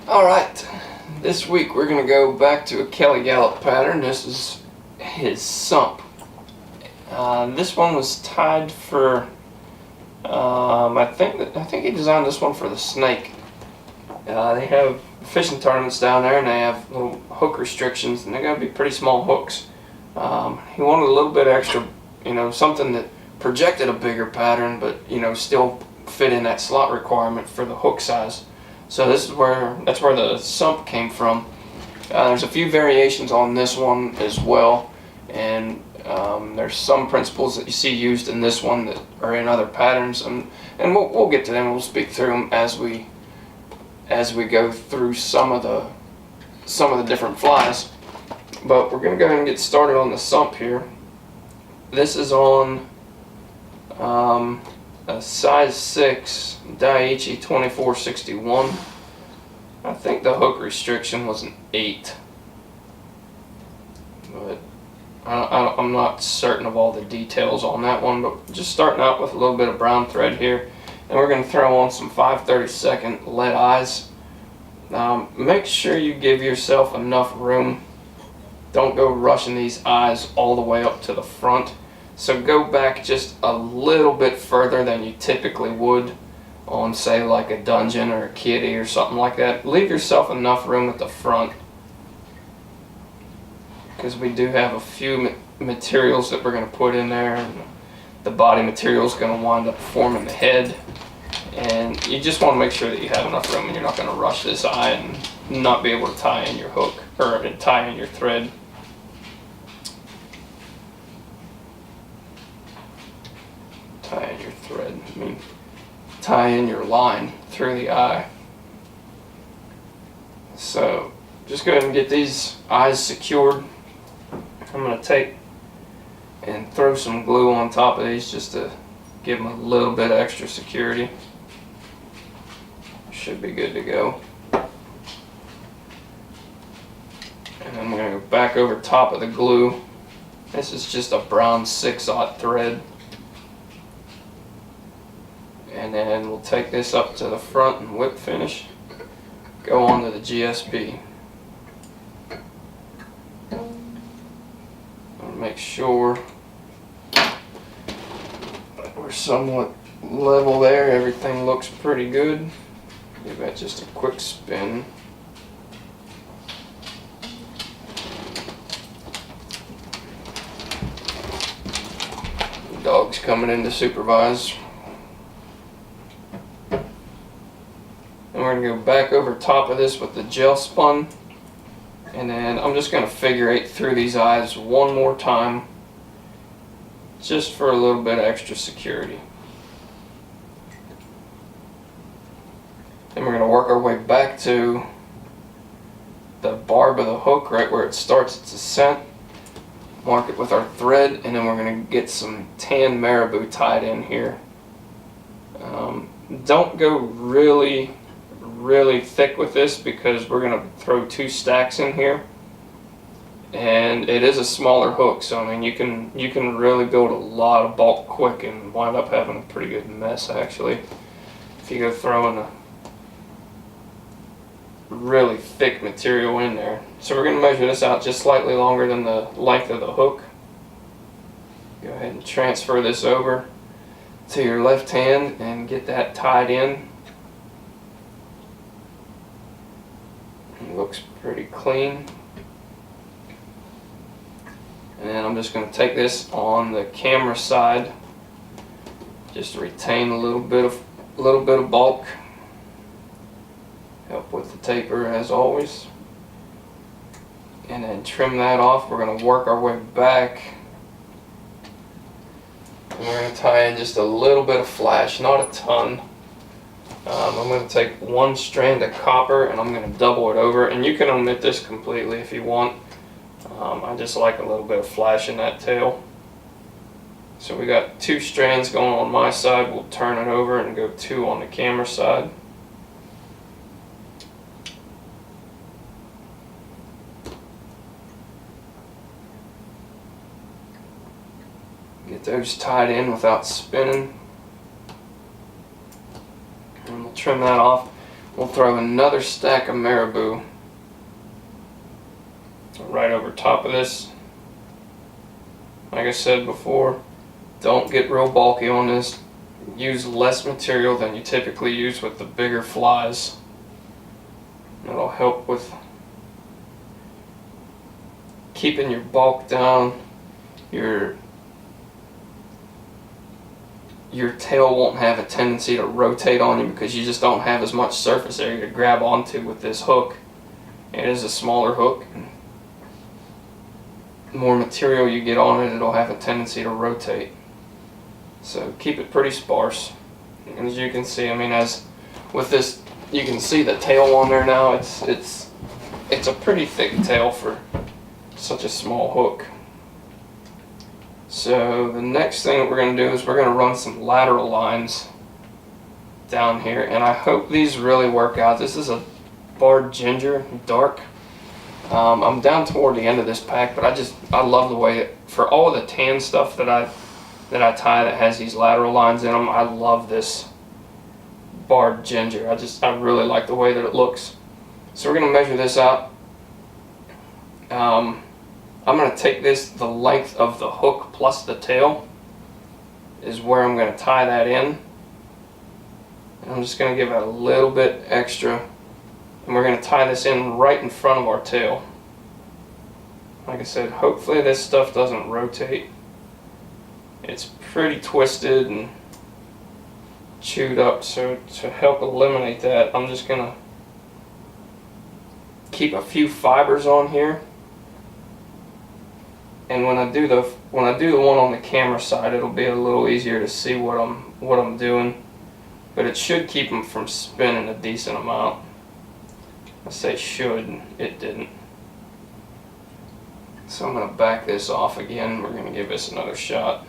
Alright, this week we're going to go back to a Kelly Galloup pattern. This is his Sump. This one was tied for, I think he designed this one for the snake. They have fishing tournaments down there and they have little hook restrictions and they're going to be pretty small hooks. He wanted a little bit extra, something that projected a bigger pattern but, still fit in that slot requirement for the hook size. So that's where the Sump came from. There's a few variations on this one as well, and there's some principles that you see used in this one that are in other patterns, and we'll get to them. We'll speak through them as we go through some of the different flies. But we're gonna go ahead and get started on the Sump here. This is on a size 6 Daiichi 2461. I think the hook restriction was an 8, but I'm not certain of all the details on that one. But just starting out with a little bit of brown thread here, and we're going to throw on some 5/32 lead eyes. Make sure you give yourself enough room. Don't go rushing these eyes all the way up to the front. So go back just a little bit further than you typically would on, say, like a Dungeon or a Kitty or something like that. Leave yourself enough room at the front, because we do have a few materials that we're going to put in there, and the body material is going to wind up forming the head, and you just want to make sure that you have enough room and you're not going to rush this eye and not be able to tie in your hook or tie in your thread. Tie in your line through the eye. So just go ahead and get these eyes secured. I'm going to take and throw some glue on top of these just to give them a little bit of extra security. Should be good to go. And then I'm going to go back over top of the glue. This is just a brown 6/0 thread. And then we'll take this up to the front and whip finish. Go on to the GSP. I'll make sure we're somewhat level there. Everything looks pretty good. Give that just a quick spin. The dog's coming in to supervise. And we're going to go back over top of this with the gel spun, and then I'm just going to figure 8 through these eyes one more time just for a little bit of extra security. Then we're going to work our way back to the barb of the hook right where it starts its ascent, mark it with our thread, and then we're going to get some tan Marabou tied in here. Don't go really thick with this because we're going to throw 2 stacks in here, and it is a smaller hook, so I mean you can really build a lot of bulk quick and wind up having a pretty good mess actually if you go throwing a really thick material in there. So we're going to measure this out just slightly longer than the length of the hook. Go ahead and transfer this over to your left hand and get that tied in. Looks pretty clean. And then I'm just going to take this on the camera side just to retain a little bit of bulk. Help with the taper as always. And then trim that off. We're going to work our way back. And we're going to tie in just a little bit of flash, not a ton. I'm going to take 1 strand of copper and I'm going to double it over, and you can omit this completely if you want. I just like a little bit of flash in that tail. So we got 2 strands going on my side. We'll turn it over and go 2 on the camera side. Get those tied in without spinning. And we'll trim that off. we'll throw another stack of Marabou right over top of this. Like I said before, don't get real bulky on this. Use less material than you typically use with the bigger flies. It'll help with keeping your bulk down. Your tail won't have a tendency to rotate on you because you just don't have as much surface area to grab onto with this hook. It is a smaller hook. The more material you get on it, it'll have a tendency to rotate. So keep it pretty sparse. And as you can see, I mean, as with this, you can see the tail on there now. It's a pretty thick tail for such a small hook. So the next thing that we're going to do is we're going to run some lateral lines down here, and I hope these really work out. This is a barred ginger, dark. I'm down toward the end of this pack, but I love the way it, for all the tan stuff that I tie that has these lateral lines in them, I love this barred ginger. I really like the way that it looks. So we're going to measure this out. I'm going to take this, the length of the hook plus the tail is where I'm going to tie that in. And I'm just going to give it a little bit extra. And we're going to tie this in right in front of our tail. Like I said, hopefully this stuff doesn't rotate. It's pretty twisted and chewed up, so to help eliminate that, I'm just going to keep a few fibers on here. And when I do the one on the camera side, it'll be a little easier to see what I'm doing. But it should keep them from spinning a decent amount. I say should, it didn't. So I'm going to back this off again. We're going to give this another shot.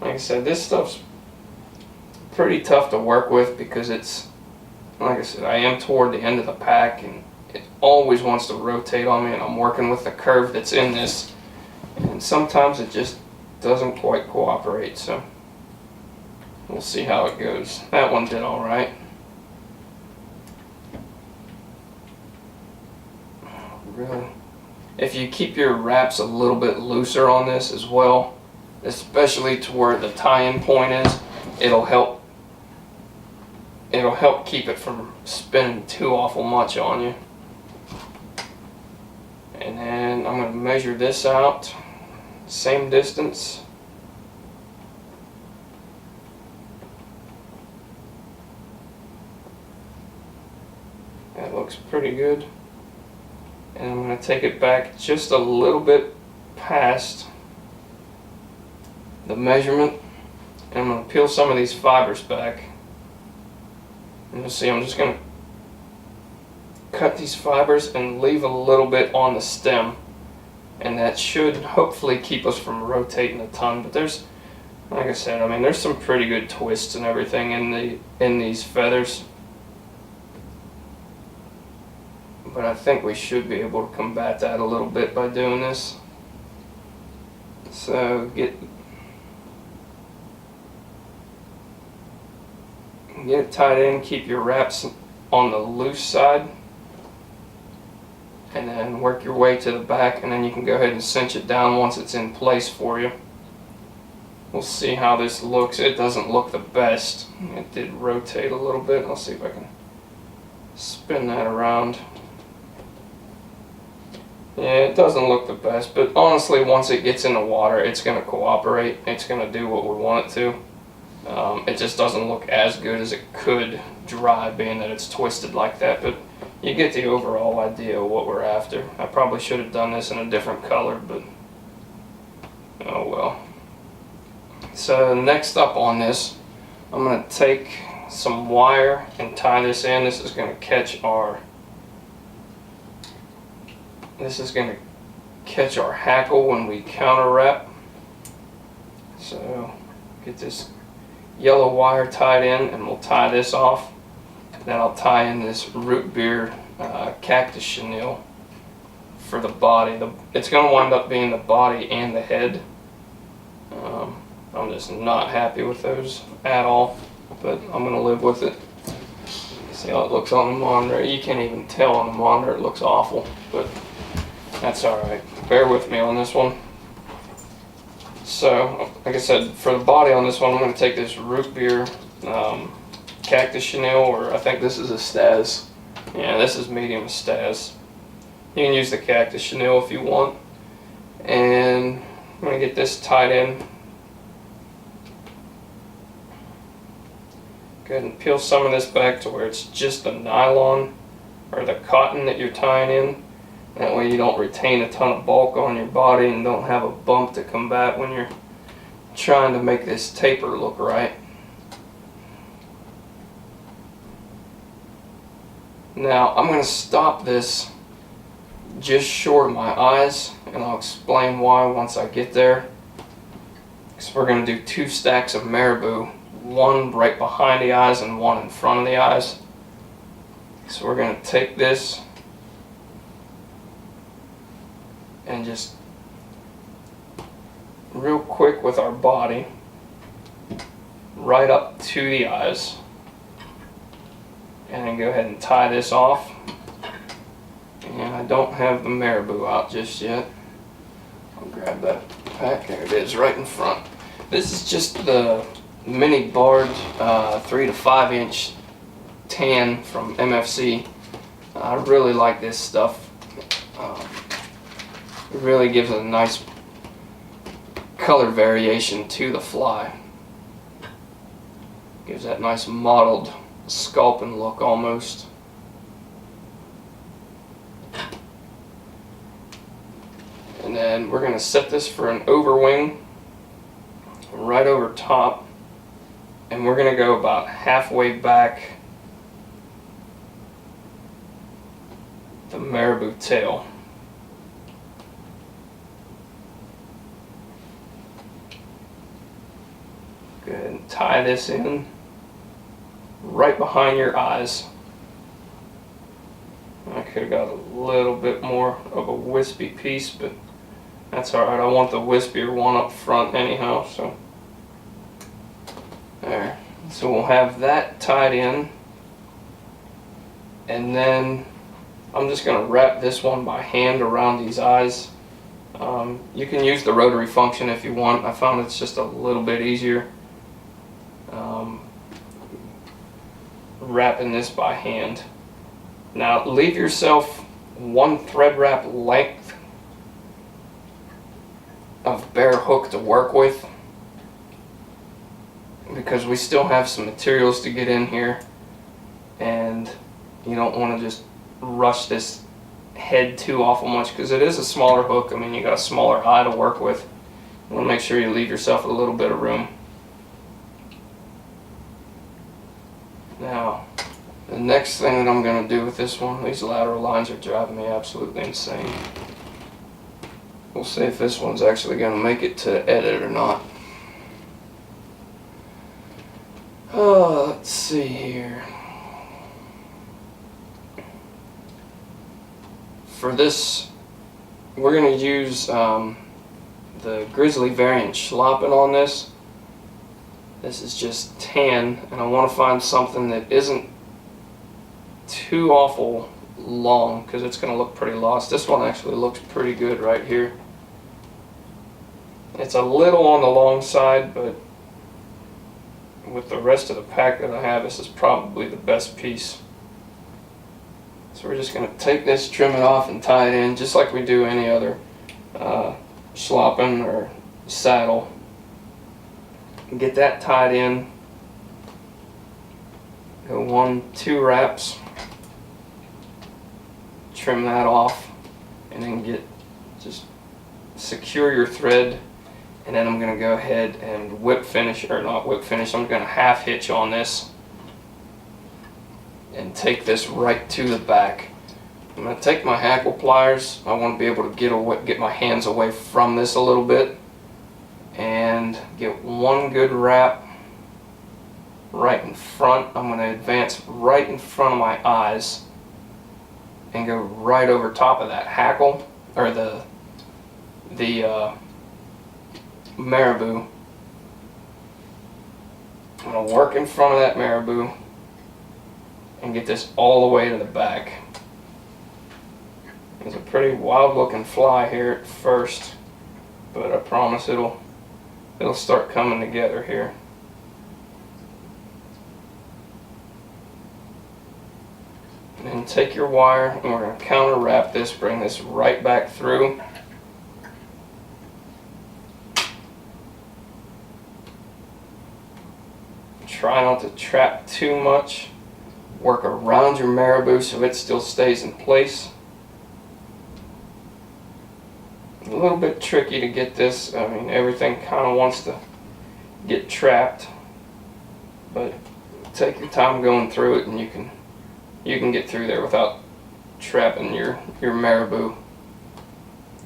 Like I said, this stuff's pretty tough to work with because it's, like I said, I am toward the end of the pack and it always wants to rotate on me, and I'm working with the curve that's in this, and sometimes it just doesn't quite cooperate, so we'll see how it goes. That one did alright. Really, if you keep your wraps a little bit looser on this as well, especially to where the tie-in point is, it'll help keep it from spinning too awful much on you. And then I'm going to measure this out, same distance. That looks pretty good. And I'm going to take it back just a little bit past the measurement, and I'm going to peel some of these fibers back. And you'll see I'm just going to cut these fibers and leave a little bit on the stem, and that should hopefully keep us from rotating a ton. But there's, like I said, I mean, there's some pretty good twists and everything in these feathers. But I think we should be able to combat that a little bit by doing this. So get it tied in, keep your wraps on the loose side, and then work your way to the back, and then you can go ahead and cinch it down once it's in place for you. We'll see how this looks. It doesn't look the best. It did rotate a little bit. I'll see if I can spin that around. Yeah, it doesn't look the best, but honestly, once it gets in the water, it's going to cooperate. It's going to do what we want it to. It just doesn't look as good as it could dry, being that it's twisted like that, but you get the overall idea of what we're after. I probably should have done this in a different color, but oh well. So next up on this, I'm going to take some wire and tie this in. This is going to catch our hackle when we counter wrap. So get this yellow wire tied in, and we'll tie this off. Then I'll tie in this root beer Cactus Chenille for the body. It's going to wind up being the body and the head. I'm just not happy with those at all, but I'm going to live with it. See how it looks on the monitor? You can't even tell on the monitor, it looks awful, but that's alright. Bear with me on this one. So, like I said, for the body on this one, I'm going to take this root beer Cactus Chenille, or I think this is Estaz. Yeah, this is medium Estaz. You can use the Cactus Chenille if you want. And I'm going to get this tied in. Go ahead and peel some of this back to where it's just the nylon or the cotton that you're tying in. That way you don't retain a ton of bulk on your body and don't have a bump to combat when you're trying to make this taper look right. Now I'm going to stop this just short of my eyes, and I'll explain why once I get there. So we're going to do 2 stacks of Marabou, one right behind the eyes and one in front of the eyes. So we're going to take this and just real quick with our body right up to the eyes, and then go ahead and tie this off. And I don't have the Marabou out just yet. I'll grab that pack. There it is, right in front. This is just the mini barred 3 to 5 inch tan from MFC. I really like this stuff. It really gives a nice color variation to the fly. Gives that nice mottled Sculpin look almost. And then we're going to set this for an overwing right over top, and we're going to go about halfway back the Marabou tail. Go ahead and tie this in right behind your eyes. I could have got a little bit more of a wispy piece, but that's alright. I want the wispier one up front anyhow, so there. So we'll have that tied in, and then I'm just going to wrap this one by hand around these eyes. You can use the rotary function if you want. I found it's just a little bit easier wrapping this by hand. Now leave yourself 1 thread wrap length of bare hook to work with, because we still have some materials to get in here, and you don't want to just rush this head too awful much, because it is a smaller hook. I mean, you got a smaller eye to work with. You want to make sure you leave yourself a little bit of room. Now, the next thing that I'm going to do with this one, these lateral lines are driving me absolutely insane. We'll see if this one's actually going to make it to edit or not. Oh, let's see here. For this, we're going to use the Grizzly variant Schlappen on this. This is just tan, and I want to find something that isn't too awful long, because it's going to look pretty lost. This one actually looks pretty good right here. It's a little on the long side, but with the rest of the pack that I have, this is probably the best piece. So we're just going to take this, trim it off, and tie it in just like we do any other Schlappen or saddle. Get that tied in. Go 1, 2 wraps. Trim that off, and then just secure your thread. And then I'm going to go ahead and whip finish, or not whip finish, I'm going to half hitch on this and take this right to the back. I'm going to take my Hackle pliers. I want to be able to get my hands away from this a little bit and get 1 good wrap right in front. I'm going to advance right in front of my eyes and go right over top of that Hackle, or the Marabou. I'm going to work in front of that Marabou and get this all the way to the back. It's a pretty wild looking fly here at first, but I promise it'll start coming together here. And then take your wire and we're going to counter wrap this, bring this right back through. Try not to trap too much. Work around your marabou so it still stays in place. A little bit tricky to get this. I mean, everything kind of wants to get trapped, but take your time going through it, and you can get through there without trapping your marabou.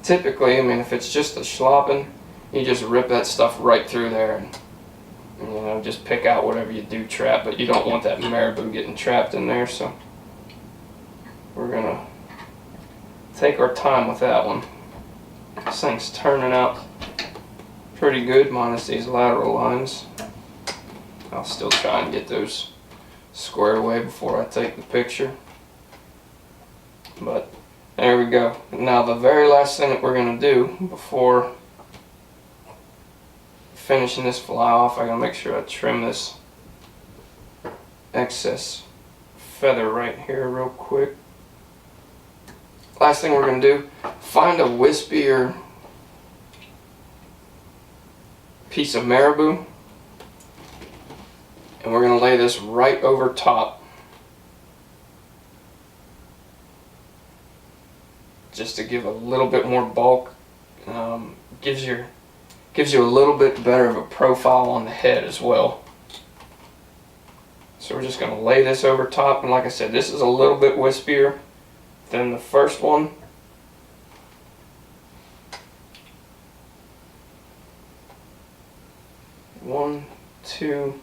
Typically, I mean, if it's just a Schlappen, you just rip that stuff right through there, and you know, just pick out whatever you do trap, but you don't want that marabou getting trapped in there, so we're gonna take our time with that one. This thing's turning out pretty good, minus these lateral lines. I'll still try and get those squared away before I take the picture. But there we go. Now the very last thing that we're going to do before finishing this fly off, I gotta make sure I trim this excess feather right here real quick. Last thing we're going to do, find a wispier piece of marabou, and we're going to lay this right over top, just to give a little bit more bulk. Gives you a little bit better of a profile on the head as well. So we're just going to lay this over top, and like I said, this is a little bit wispier than the first one. One, two,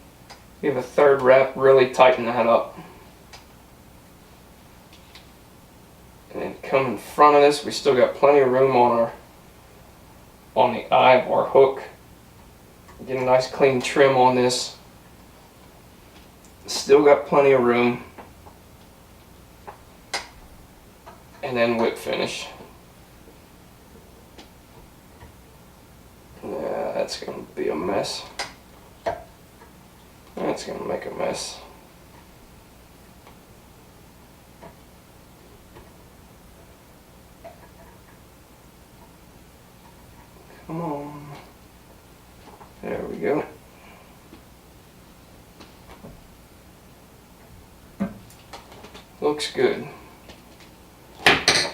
give a third wrap, really tighten that up. And then come in front of this, we still got plenty of room on the eye of our hook. Get a nice clean trim on this. Still got plenty of room. And then whip finish. Yeah, that's going to be a mess. That's going to make a mess. Come on. There we go. Looks good.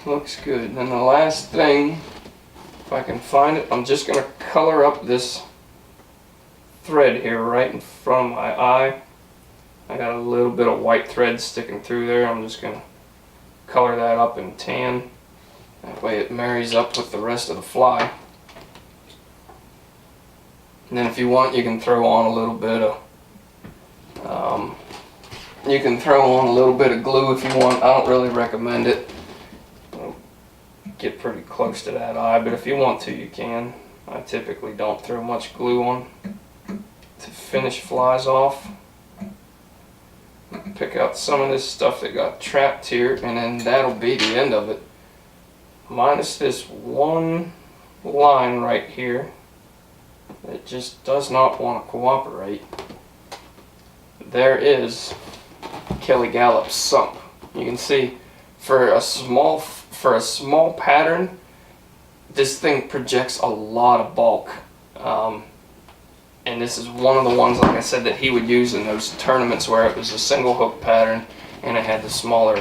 Looks good. And then the last thing, if I can find it, I'm just going to color up this thread here right in front of my eye. I got a little bit of white thread sticking through there. I'm just going to color that up in tan. That way it marries up with the rest of the fly. And then if you want, you can throw on a little bit of glue if you want. I don't really recommend it. It'll get pretty close to that eye, but if you want to, you can. I typically don't throw much glue on to finish flies off. Pick out some of this stuff that got trapped here, and then that'll be the end of it. Minus this one line right here. It just does not want to cooperate. There is Kelly Galloup's Sump. You can see for a small pattern, this thing projects a lot of bulk. And this is one of the ones, like I said, that he would use in those tournaments where it was a single hook pattern and it had the smaller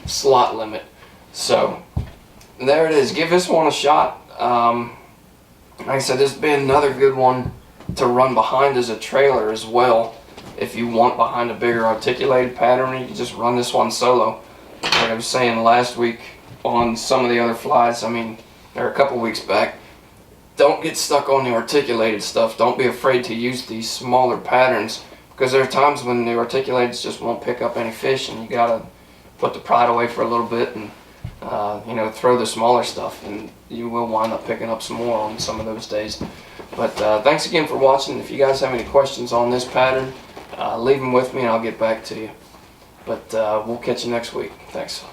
slot limit. So there it is. Give this one a shot. Like I said, this would be another good one to run behind as a trailer as well. If you want behind a bigger articulated pattern, you can just run this one solo. Like I was saying last week on some of the other flies, I mean, or a couple weeks back, don't get stuck on the articulated stuff. Don't be afraid to use these smaller patterns, because there are times when the articulateds just won't pick up any fish, and you gotta put the pride away for a little bit and you know, throw the smaller stuff, and you will wind up picking up some more on some of those days. But thanks again for watching. If you guys have any questions on this pattern, leave them with me and I'll get back to you. But we'll catch you next week. Thanks.